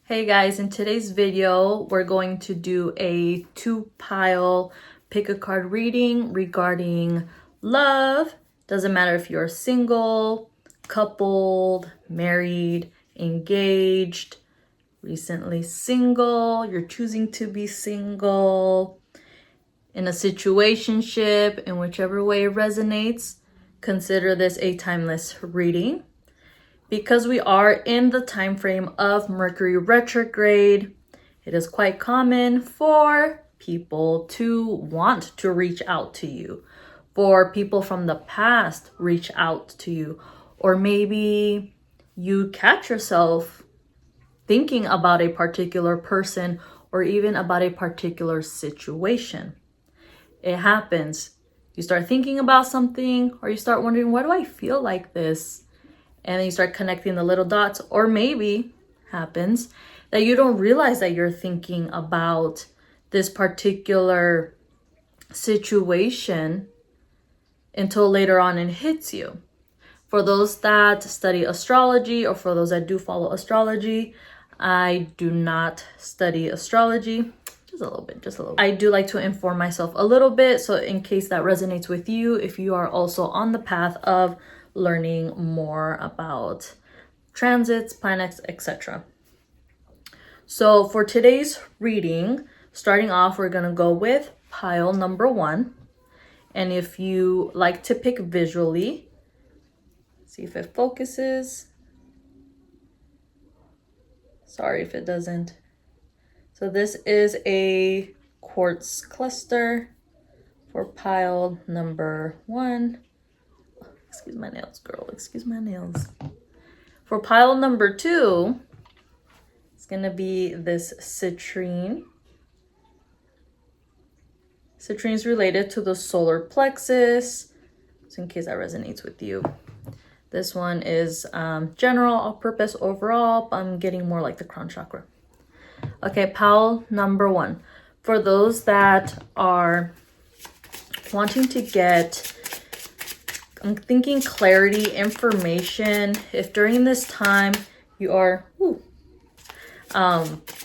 Hey guys, in today's video, we're going to do a 2-pile pick a card reading regarding love. Doesn't matter if you're single, coupled, married, engaged, recently single, you're choosing to be single, in a situationship, in whichever way it resonates. Consider this a timeless reading. Because we are in the time frame of Mercury retrograde, it is quite common for people to want to reach out to you, for people from the past reach out to you, or maybe you catch yourself thinking about a particular person or even about a particular situation. It happens. You start thinking about something, or you start wondering, why do I feel like this? And then you start connecting the little dots, or maybe happens that you don't realize that you're thinking about this particular situation until later on it hits you. For those that study astrology, or for those that do follow astrology, I do not study astrology. Just a little bit. I do like to inform myself a little bit, so in case that resonates with you, if you are also on the path of learning more about transits, planets, etc. So for today's reading, starting off, we're going to go with pile number 1. And if you like to pick visually, see if it focuses. Sorry if it doesn't. So this is a quartz cluster for pile number 1. Excuse my nails, girl. Excuse my nails. For pile number 2, it's going to be this citrine. Citrine is related to the solar plexus, so in case that resonates with you. This one is general, all-purpose, overall. I'm getting more like the crown chakra. Okay, pile number 1. For those that are wanting to get, I'm thinking clarity, information. If during this time you are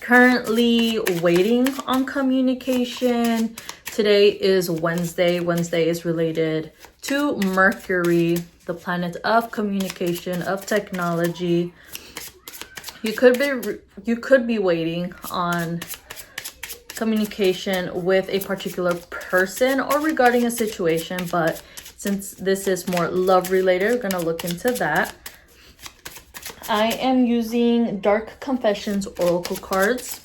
currently waiting on communication, today is Wednesday. Wednesday is related to Mercury, the planet of communication, of technology. You could be waiting on communication with a particular person or regarding a situation, but since this is more love related, we're going to look into that. I am using Dark Confessions Oracle cards.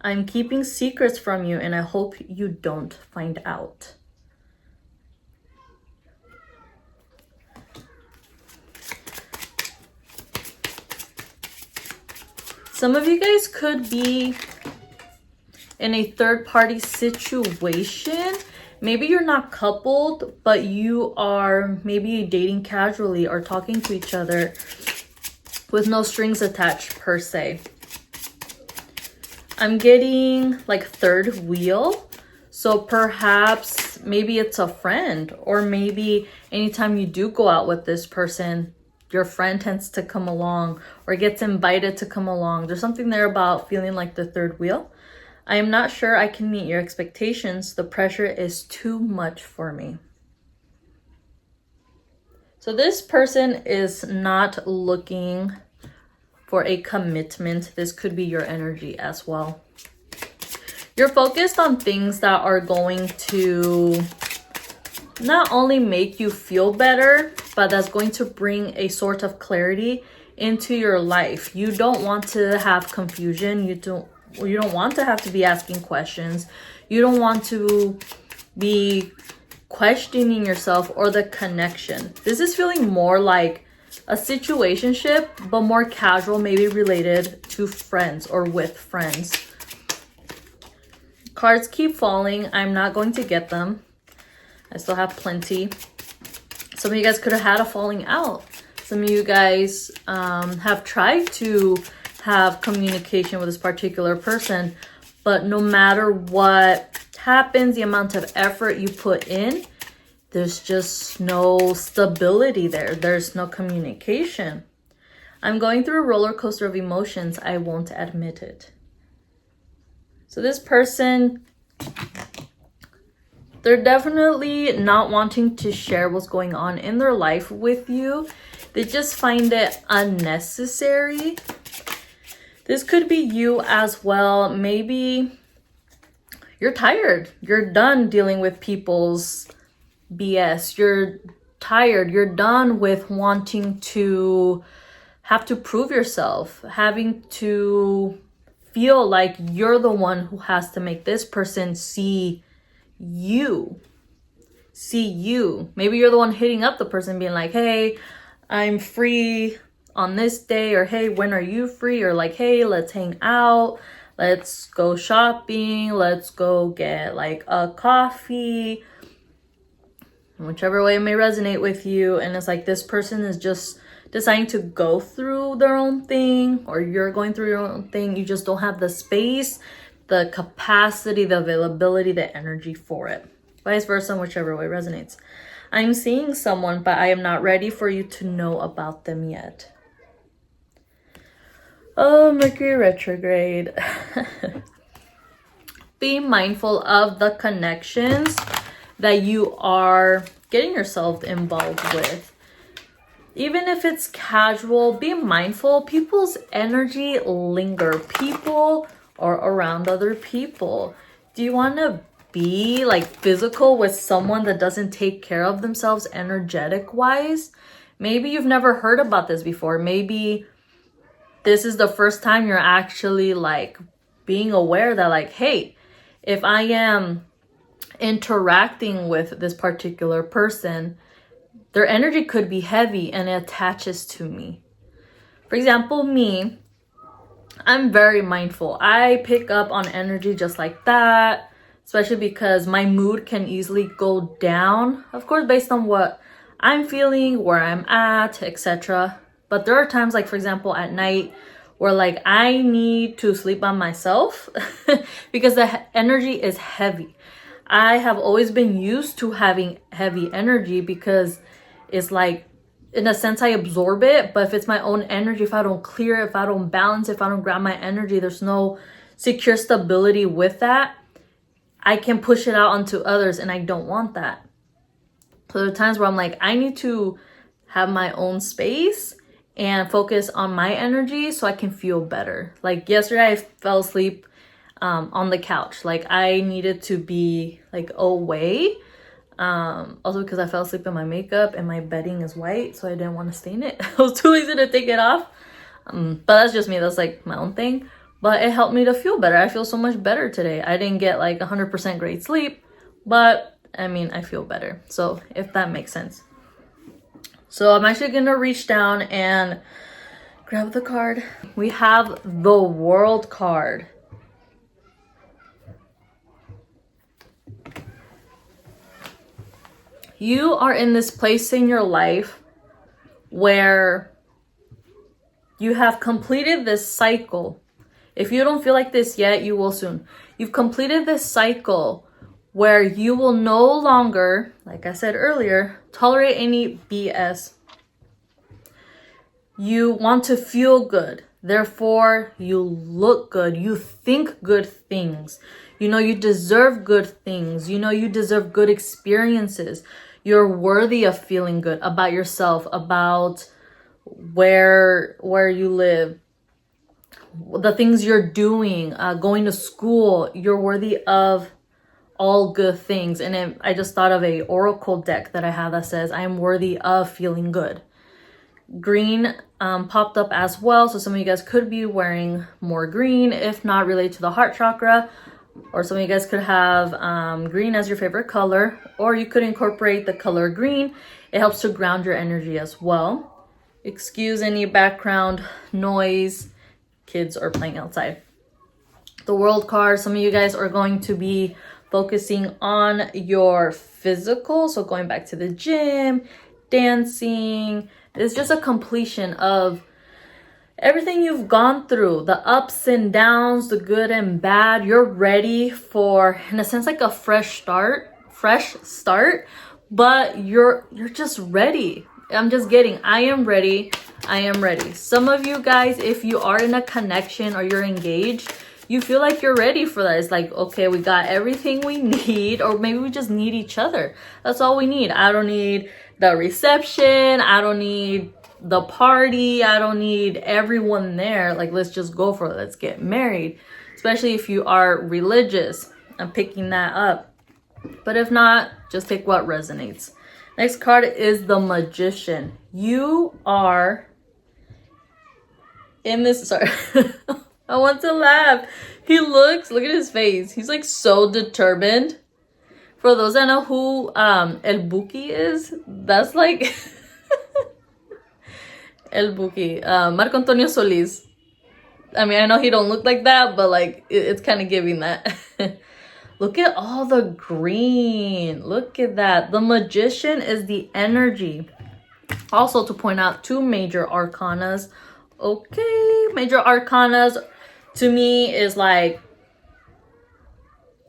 I'm keeping secrets from you, and I hope you don't find out. Some of you guys could be in a third-party situation. Maybe you're not coupled, but you are maybe dating casually or talking to each other with no strings attached per se. I'm getting like third wheel. So perhaps maybe it's a friend, or maybe anytime you do go out with this person, your friend tends to come along or gets invited to come along. There's something there about feeling like the third wheel. I am not sure I can meet your expectations. The pressure is too much for me. So this person is not looking for a commitment. This could be your energy as well. You're focused on things that are going to not only make you feel better, but that's going to bring a sort of clarity into your life. You don't want to have confusion. You don't want to have to be asking questions. You don't want to be questioning yourself or the connection. This is feeling more like a situationship, but more casual, maybe related to friends or with friends. Cards keep falling. I'm not going to get them. I still have plenty. Some of you guys could have had a falling out. Some of you guys have tried to have communication with this particular person, but no matter what happens, the amount of effort you put in, there's just no stability there. There's no communication. I'm going through a roller coaster of emotions. I won't admit it. So this person, they're definitely not wanting to share what's going on in their life with you. They just find it unnecessary. This could be you as well. Maybe you're tired. You're done dealing with people's BS. You're tired. You're done with wanting to have to prove yourself, having to feel like you're the one who has to make this person see you. Maybe you're the one hitting up the person being like, hey, I'm free on this day, or hey, when are you free? Or like, hey, let's hang out, let's go shopping, let's go get like a coffee, whichever way it may resonate with you. And it's like this person is just deciding to go through their own thing, or you're going through your own thing. You just don't have the space, the capacity, the availability, the energy for it. Vice versa, whichever way resonates. I'm seeing someone, but I am not ready for you to know about them yet. Oh, Mercury retrograde. Be mindful of the connections that you are getting yourself involved with. Even if it's casual, be mindful. People's energy linger. People are around other people. Do you want to be like physical with someone that doesn't take care of themselves energetic wise? Maybe you've never heard about this before. Maybe this is the first time you're actually like being aware that like, hey, if I am interacting with this particular person, their energy could be heavy and it attaches to me. For example, me, I'm very mindful. I pick up on energy just like that, especially because my mood can easily go down, of course, based on what I'm feeling, where I'm at, etc. But there are times, like for example, at night, where like I need to sleep by myself because the energy is heavy. I have always been used to having heavy energy because it's like, in a sense, I absorb it. But if it's my own energy, if I don't clear it, if I don't balance, if I don't grab my energy, there's no secure stability with that. I can push it out onto others, and I don't want that. So there are times where I'm like, I need to have my own space and focus on my energy so I can feel better. Like yesterday, I fell asleep on the couch. Like I needed to be like away. Also because I fell asleep in my makeup and my bedding is white, so I didn't want to stain it. I was too lazy to take it off. But that's just me. That's like my own thing. But it helped me to feel better. I feel so much better today. I didn't get like 100% great sleep, but I mean, I feel better. So if that makes sense. So I'm actually going to reach down and grab the card. We have the World card. You are in this place in your life where you have completed this cycle. If you don't feel like this yet, you will soon. You've completed this cycle where you will no longer, like I said earlier, tolerate any BS. You want to feel good. Therefore, you look good. You think good things. You know you deserve good things. You know you deserve good experiences. You're worthy of feeling good about yourself, about where you live, the things you're doing, going to school. You're worthy of all good things. And I just thought of a oracle deck that I have that says, I am worthy of feeling good. Green popped up as well. So some of you guys could be wearing more green, if not related to the heart chakra. Or some of you guys could have green as your favorite color. Or you could incorporate the color green. It helps to ground your energy as well. Excuse any background noise. Kids are playing outside. The World card, some of you guys are going to be focusing on your physical. So going back to the gym, dancing. It's just a completion of everything you've gone through, the ups and downs, the good and bad. You're ready for, in a sense, like a fresh start, but you're just ready. I am ready. I am ready. Some of you guys, if you are in a connection or you're engaged, you feel like you're ready for that. It's like, okay, we got everything we need, or maybe we just need each other. That's all we need. I don't need the reception. I don't need the party. I don't need everyone there. Like, let's just go for it. Let's get married. Especially if you are religious. I'm picking that up. But if not, just take what resonates. Next card is the Magician. You are in this, sorry. I want to laugh. Look at his face. He's like so determined. For those that know who El Buki is, that's like El Buki, Marco Antonio Solis. I mean, I know he don't look like that, but like it's kind of giving that. Look at all the green. Look at that. The Magician is the energy. Also, to point out 2 major arcanas. Okay, major arcanas to me is like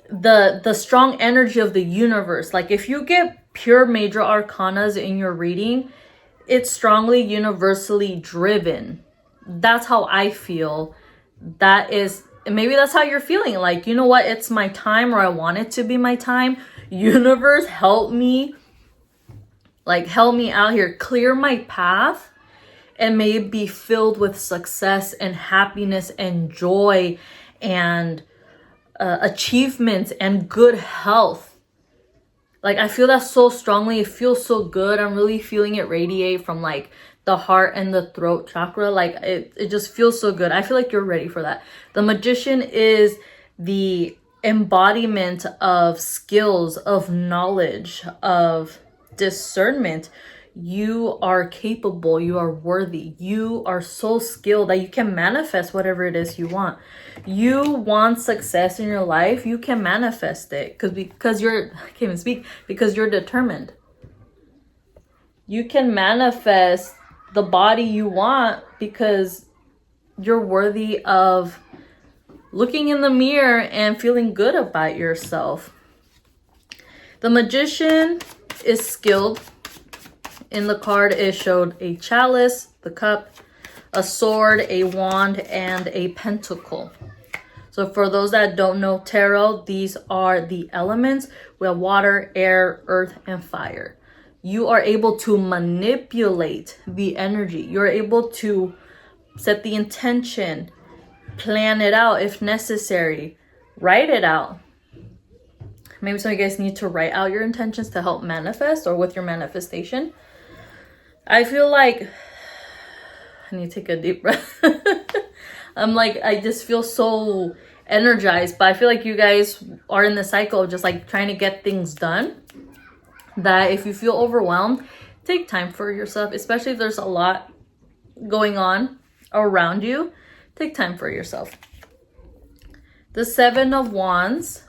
the strong energy of the universe. Like if you get pure major arcanas in your reading, it's strongly universally driven. That's how I feel. That is, maybe that's how you're feeling. Like, you know what? It's my time, or I want it to be my time. Universe, help me. Like, help me out here. Clear my path. And may it be filled with success and happiness and joy and achievements and good health. Like, I feel that so strongly. It feels so good. I'm really feeling it radiate from like the heart and the throat chakra. Like it just feels so good. I feel like you're ready for that. The Magician is the embodiment of skills, of knowledge, of discernment. You are capable, you are worthy, you are so skilled that you can manifest whatever it is you want. You want success in your life, you can manifest it because you're, I can't even speak, because you're determined. You can manifest the body you want because you're worthy of looking in the mirror and feeling good about yourself. The Magician is skilled. In the card, it showed a chalice, the cup, a sword, a wand, and a pentacle. So for those that don't know tarot, these are the elements. We have water, air, earth, and fire. You are able to manipulate the energy. You're able to set the intention, plan it out if necessary, write it out. Maybe some of you guys need to write out your intentions to help manifest or with your manifestation. I feel like I need to take a deep breath. I'm like, I just feel so energized, but I feel like you guys are in the cycle of just like trying to get things done. That if you feel overwhelmed, take time for yourself, especially if there's a lot going on around you. Take time for yourself. The 7 of Wands,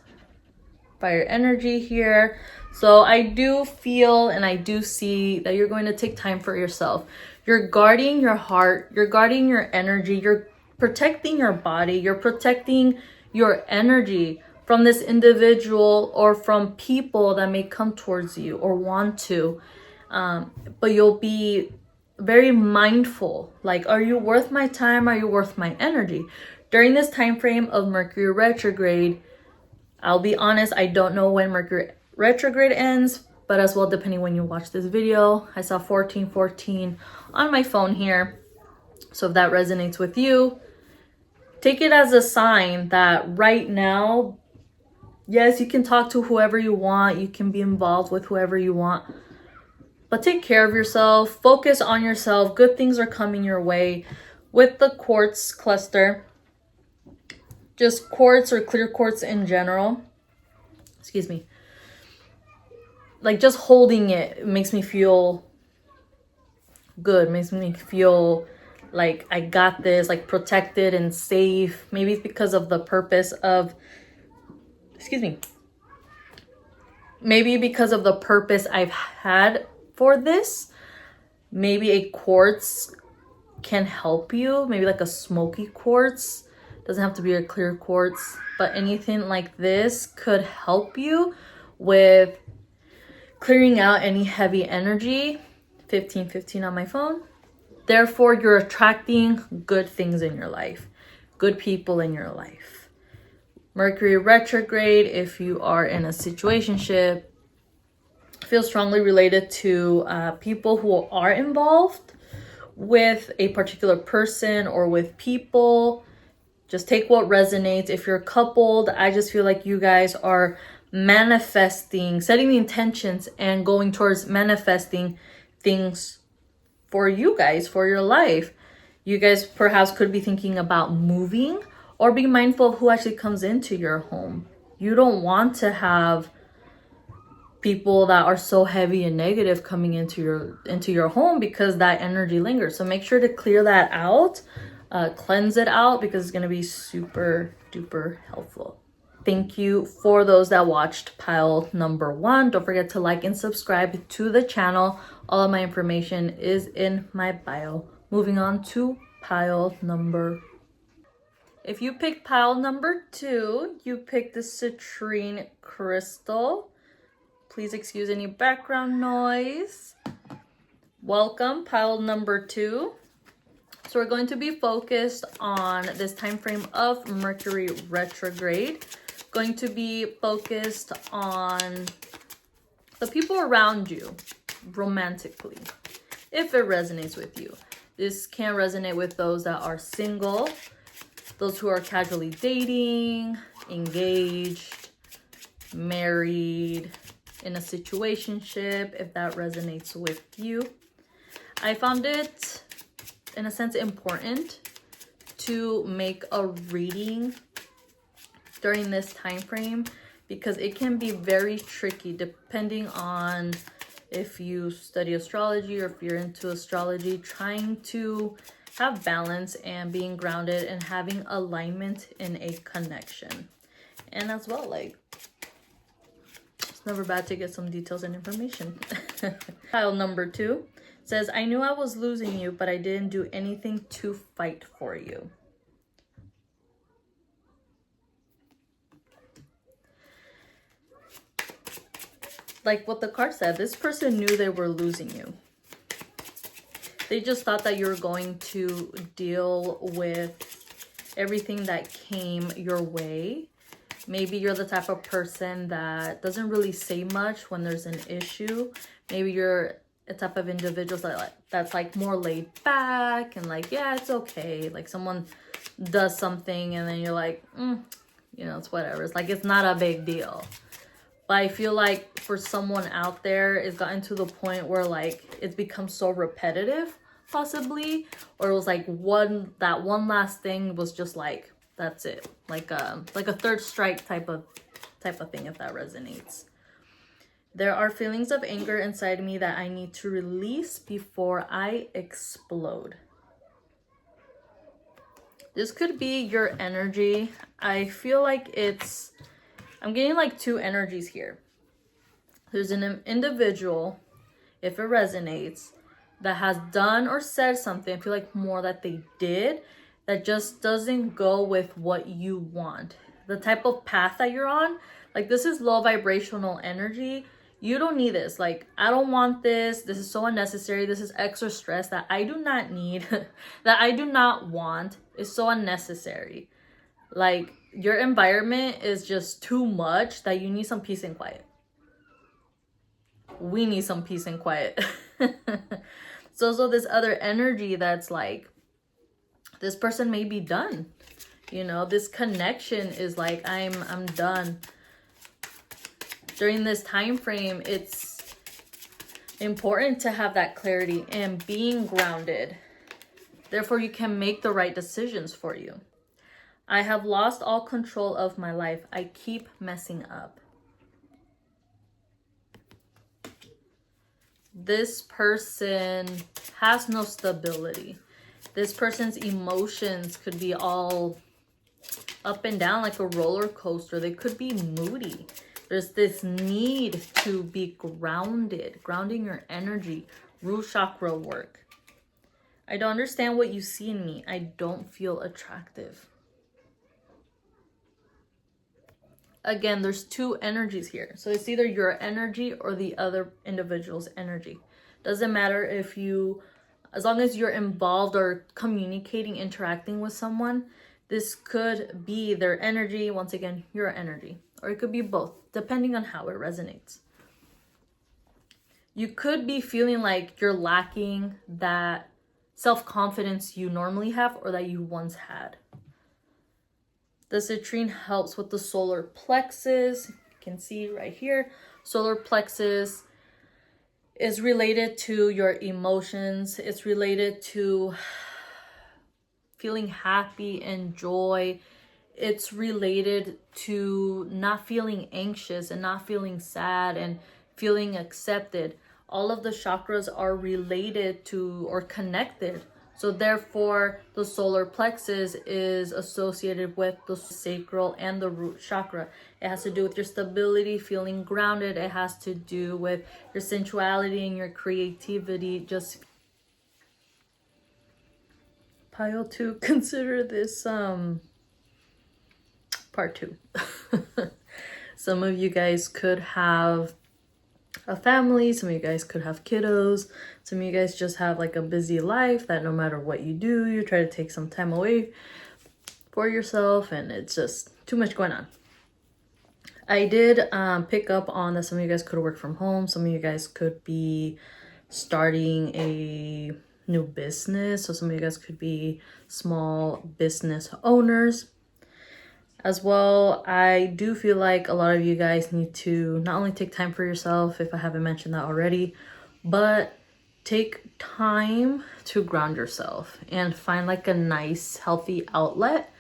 fire energy here. So I do feel and I do see that you're going to take time for yourself. You're guarding your heart. You're guarding your energy. You're protecting your body. You're protecting your energy from this individual or from people that may come towards you or want to. But you'll be very mindful. Like, are you worth my time? Are you worth my energy? During this time frame of Mercury retrograde, I'll be honest, I don't know when Mercury retrograde ends, but as well, depending when you watch this video, I saw 1414 on my phone here. So if that resonates with you, take it as a sign that right now, yes, you can talk to whoever you want. You can be involved with whoever you want, but take care of yourself. Focus on yourself. Good things are coming your way. With the quartz cluster, just quartz or clear quartz in general, excuse me, like just holding it makes me feel good, makes me feel like I got this, like protected and safe. Maybe it's because of the purpose of, excuse me, maybe because of the purpose I've had for this. Maybe a quartz can help you, maybe like a smoky quartz. Doesn't have to be a clear quartz, but anything like this could help you with clearing out any heavy energy. 1515 on my phone. Therefore, you're attracting good things in your life, good people in your life. Mercury retrograde, if you are in a situationship, feels strongly related to people who are involved with a particular person or with people. Just take what resonates. If you're coupled, I just feel like you guys are manifesting, setting the intentions and going towards manifesting things for you guys, for your life. You guys perhaps could be thinking about moving, or be mindful of who actually comes into your home. You don't want to have people that are so heavy and negative coming into your home, because that energy lingers. So make sure to clear that out, cleanse it out, because it's going to be super duper helpful. Thank you for those that watched pile number 1. Don't forget to like and subscribe to the channel. All of my information is in my bio. Moving on to pile number. If you picked pile number 2, you picked the citrine crystal. Please excuse any background noise. Welcome, pile number 2. So we're going to be focused on this time frame of Mercury retrograde. Going to be focused on the people around you romantically, if it resonates with you. This can resonate with those that are single, those who are casually dating, engaged, married, in a situationship, if that resonates with you. I found it, in a sense, important to make a reading during this time frame, because it can be very tricky depending on if you study astrology or if you're into astrology, trying to have balance and being grounded and having alignment in a connection. And as well, like, it's never bad to get some details and information. Pile number 2 says, I knew I was losing you, but I didn't do anything to fight for you. Like what the card said, this person knew they were losing you. They just thought that you were going to deal with everything that came your way. Maybe you're the type of person that doesn't really say much when there's an issue. Maybe you're a type of individual that's like more laid back and like, yeah, it's okay. Like someone does something and then you're like, you know, it's whatever. It's like, it's not a big deal. But I feel like for someone out there, it's gotten to the point where like it's become so repetitive, possibly, or it was like that one last thing was just like, that's it, like a third strike type of thing, if that resonates. There are feelings of anger inside me that I need to release before I explode. This could be your energy. I feel like I'm getting like 2 energies here. There's an individual, if it resonates, that has done or said something, I feel like more that they did, that just doesn't go with what you want. The type of path that you're on, like this is low vibrational energy. You don't need this. Like, I don't want this. This is so unnecessary. This is extra stress that I do not need, that I do not want. It's so unnecessary. Like, your environment is just too much that you need some peace and quiet. We need some peace and quiet. So this other energy that's like, this person may be done. You know, this connection is like, I'm done. During this time frame, it's important to have that clarity and being grounded. Therefore, you can make the right decisions for you. I have lost all control of my life. I keep messing up. This person has no stability. This person's emotions could be all up and down like a roller coaster. They could be moody. There's this need to be grounded, grounding your energy, root chakra work. I don't understand what you see in me. I don't feel attractive. Again, there's 2 energies here. So it's either your energy or the other individual's energy. Doesn't matter if you as long as you're involved or communicating, interacting with someone, this could be their energy, once again, your energy, or it could be both, depending on how it resonates. You could be feeling like you're lacking that self-confidence you normally have or that you once had. The citrine helps with the solar plexus. You can see right here, solar plexus is related to your emotions. It's related to feeling happy and joy. It's related to not feeling anxious and not feeling sad and feeling accepted. All of the chakras are related to or connected. So therefore, the solar plexus is associated with the sacral and the root chakra. It has to do with your stability, feeling grounded. It has to do with your sensuality and your creativity. Just pile 2, consider this part 2. Some of you guys could have a family, some of you guys could have kiddos, some of you guys just have like a busy life that no matter what you do, you try to take some time away for yourself, and it's just too much going on. I did pick up on that some of you guys could work from home, some of you guys could be starting a new business, so some of you guys could be small business owners. As well, I do feel like a lot of you guys need to not only take time for yourself, if I haven't mentioned that already, but take time to ground yourself and find like a nice, healthy outlet,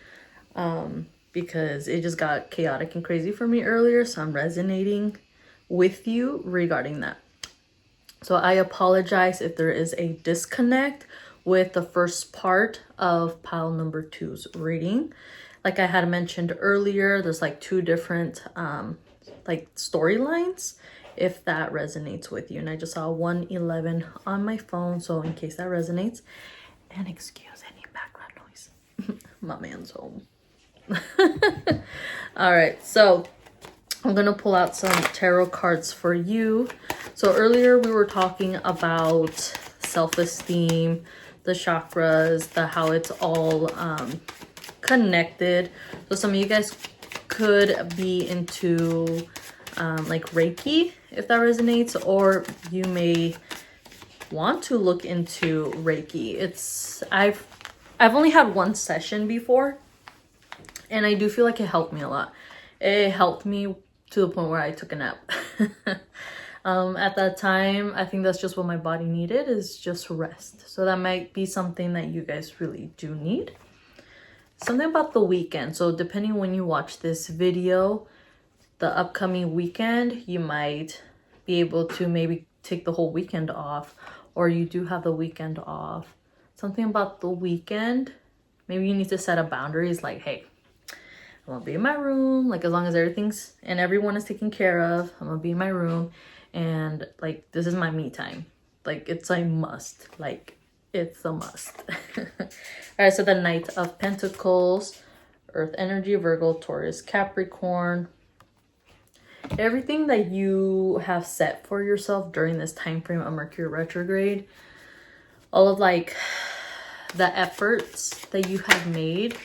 because it just got chaotic and crazy for me earlier. So I'm resonating with you regarding that. So I apologize if there is a disconnect with the first part of pile number 2's reading. Like I had mentioned earlier, there's like 2 different like storylines, if that resonates with you. And I just saw 111 on my phone, so in case that resonates, and excuse any background noise. My man's home. All right, so I'm gonna pull out some tarot cards for you. So earlier we were talking about self-esteem, the chakras, how it's all connected. So some of you guys could be into like Reiki, if that resonates, or you may want to look into Reiki. I've only had one session before, and I do feel like it helped me a lot. It helped me to the point where I took a nap. At that time, I think that's just what my body needed, is just rest. So that might be something that you guys really do need. Something about the weekend. So depending when you watch this video, the upcoming weekend, you might be able to maybe take the whole weekend off, or you do have the weekend off. Something about the weekend, maybe you need to set up boundaries, like, hey, I'm gonna be in my room, like as long as everything's and everyone is taken care of, I'm gonna be in my room, and like this is my me time. Like it's a must. Like it's a must. All right, so the Knight of Pentacles, Earth energy, Virgo, Taurus, Capricorn. Everything that you have set for yourself during this time frame of Mercury retrograde, all of like the efforts that you have made,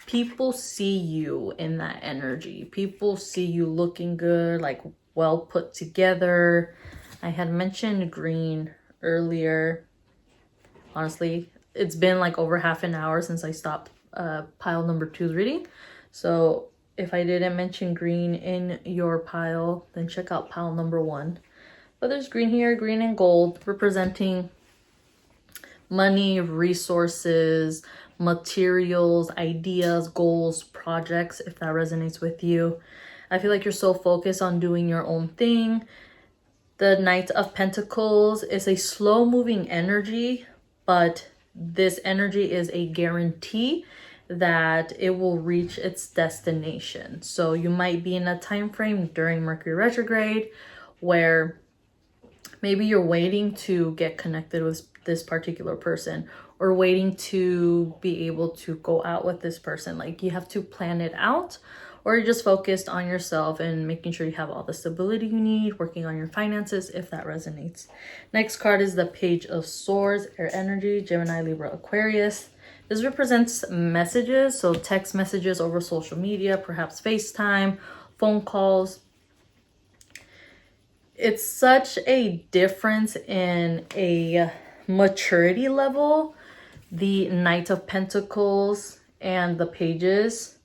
people see you in that energy. People see you looking good, like well put together. I had mentioned green earlier. Honestly, it's been like over half an hour since I stopped pile number 2's reading. So if I didn't mention green in your pile, then check out pile number 1. But there's green here, green and gold, representing money, resources, materials, ideas, goals, projects, if that resonates with you. I feel like you're so focused on doing your own thing. The Knight of Pentacles is a slow moving energy, but this energy is a guarantee that it will reach its destination. So you might be in a time frame during Mercury retrograde where maybe you're waiting to get connected with this particular person, or waiting to be able to go out with this person. Like you have to plan it out, or you're just focused on yourself and making sure you have all the stability you need, working on your finances, if that resonates. Next card is the Page of Swords, air energy, Gemini, Libra, Aquarius. This represents messages, so text messages over social media, perhaps FaceTime, phone calls. It's such a difference in a maturity level, the Knight of Pentacles and the Pages.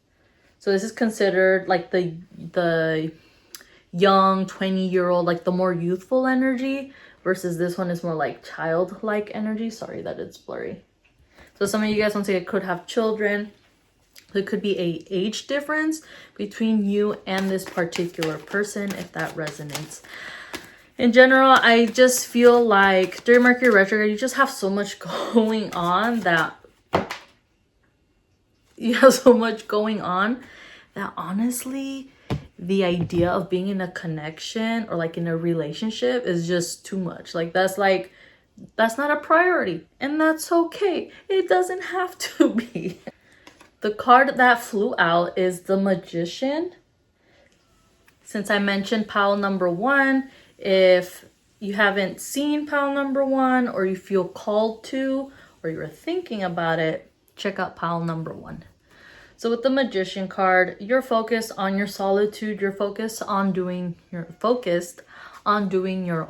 So this is considered like the young 20-year-old, like the more youthful energy, versus this one is more like childlike energy. Sorry that it's blurry. So some of you guys, once again, could have children. There could be a age difference between you and this particular person, if that resonates. In general, I just feel like during Mercury retrograde, you just have so much going on that honestly, the idea of being in a connection or like in a relationship is just too much. That's not a priority, and that's okay. It doesn't have to be. The card that flew out is the Magician. Since I mentioned pile number 1, if you haven't seen pile number 1, or you feel called to, or you're thinking about it, check out pile number 1. So with the Magician card, you're focused on your solitude. You're focused on doing your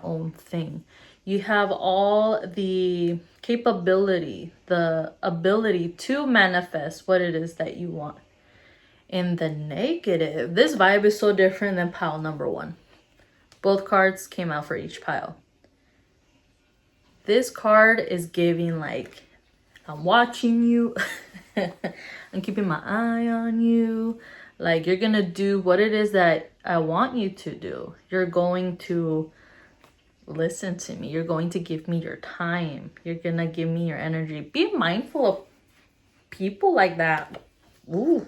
own thing. You have all the capability, the ability to manifest what it is that you want. In the negative, this vibe is so different than pile number 1. Both cards came out for each pile. This card is giving like, I'm watching you. I'm keeping my eye on you. Like, you're gonna do what it is that I want you to do. You're going to listen to me. You're going to give me your time. You're gonna give me your energy. Be mindful of people like that. Ooh.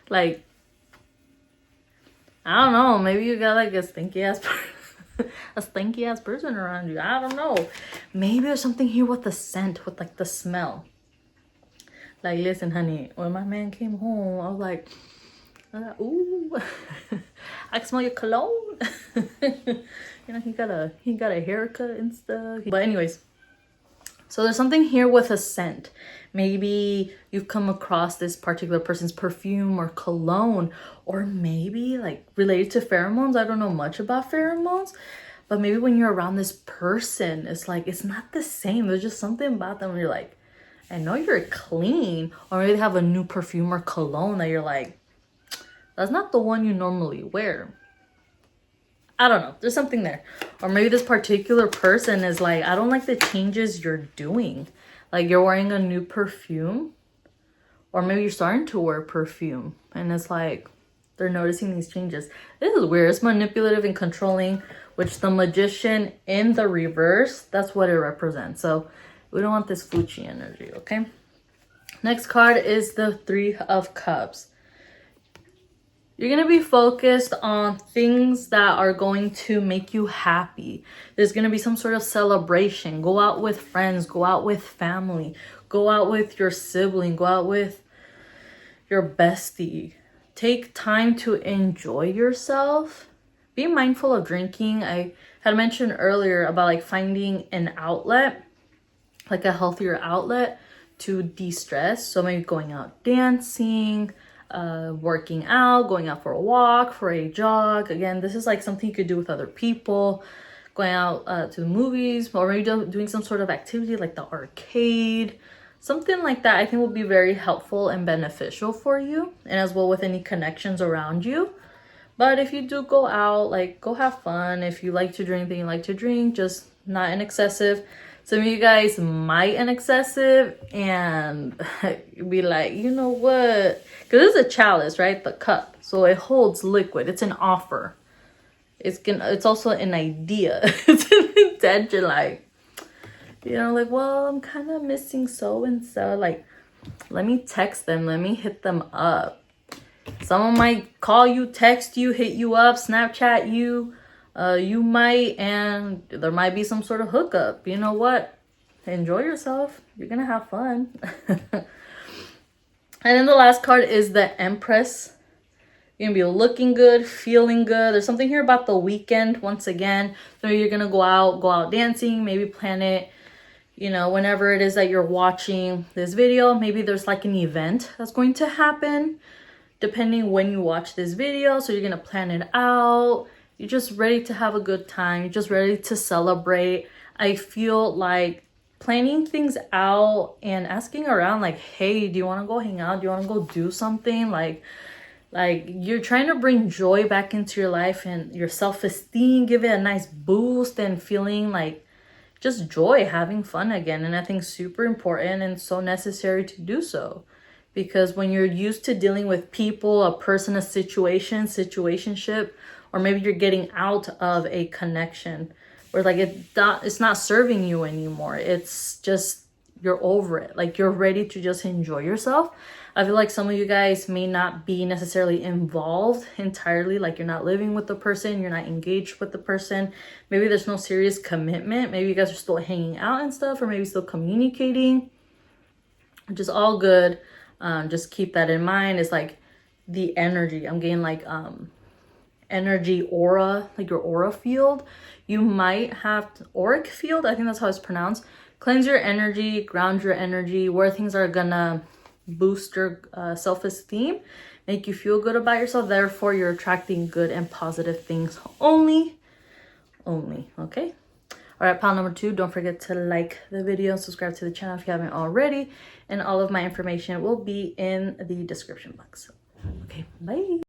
Like, I don't know. Maybe you got like a stinky ass person around you. I don't know. Maybe there's something here with the scent, with like the smell. Like, listen, honey, when my man came home, I was like, ooh, I can smell your cologne. You know, he got a haircut and stuff. But anyways, so there's something here with a scent. Maybe you've come across this particular person's perfume or cologne, or maybe like related to pheromones. I don't know much about pheromones, but maybe when you're around this person, it's like, it's not the same. There's just something about them where you're like, I know you're clean. Or maybe they have a new perfume or cologne that you're like, that's not the one you normally wear. I don't know. There's something there. Or maybe this particular person is like, I don't like the changes you're doing. Like, you're wearing a new perfume. Or maybe you're starting to wear perfume. And it's like, they're noticing these changes. This is weird. It's manipulative and controlling, which the Magician in the reverse, that's what it represents. So we don't want this Fuchi energy, okay? Next card is the Three of Cups. You're going to be focused on things that are going to make you happy. There's going to be some sort of celebration. Go out with friends. Go out with family. Go out with your sibling. Go out with your bestie. Take time to enjoy yourself. Be mindful of drinking. I had mentioned earlier about like finding an outlet, like a healthier outlet to de-stress. So maybe going out dancing, working out, going out for a walk, for a jog. Again, this is like something you could do with other people. Going out to the movies, or maybe doing some sort of activity like the arcade. Something like that I think will be very helpful and beneficial for you, and as well with any connections around you. But if you do go out, like, go have fun. If you like to drink, then you like to drink, just not in excessive. Some of you guys might in excessive and be like, you know what? Because it's a chalice, right? The cup. So it holds liquid. It's an offer. It's also an idea. It's an intention, like, you know, like, well, I'm kind of missing so-and-so. Like, let me text them. Let me hit them up. Someone might call you, text you, hit you up, Snapchat you. You might, and there might be some sort of hookup. You know what? enjoy yourself. You're gonna have fun. And then the last card is the Empress. You're gonna be looking good, feeling good. There's something here about the weekend once again. So you're gonna go out dancing, maybe plan it, you know, whenever it is that you're watching this video. Maybe there's like an event that's going to happen depending when you watch this video. So you're gonna plan it out. You're just ready to have a good time. You're just ready to celebrate. I feel like planning things out and asking around like, hey, do you want to go hang out? Do you want to go do something? Like you're trying to bring joy back into your life and your self-esteem, give it a nice boost and feeling like just joy, having fun again. And I think super important and so necessary to do so. Because when you're used to dealing with people, a person, a situation, situationship, or maybe you're getting out of a connection where like it's not serving you anymore. It's just, you're over it. Like you're ready to just enjoy yourself. I feel like some of you guys may not be necessarily involved entirely. Like you're not living with the person, you're not engaged with the person. Maybe there's no serious commitment. Maybe you guys are still hanging out and stuff, or maybe still communicating, which is all good. Just keep that in mind. It's like the energy. I'm getting like energy aura, like your aura field. You might have auric field. I think that's how it's pronounced. Cleanse your energy, ground your energy, where things are gonna boost your self-esteem, make you feel good about yourself. Therefore, you're attracting good and positive things only. Okay. All right, pile number 2, don't forget to like the video and subscribe to the channel if you haven't already. And all of my information will be in the description box. Okay, bye.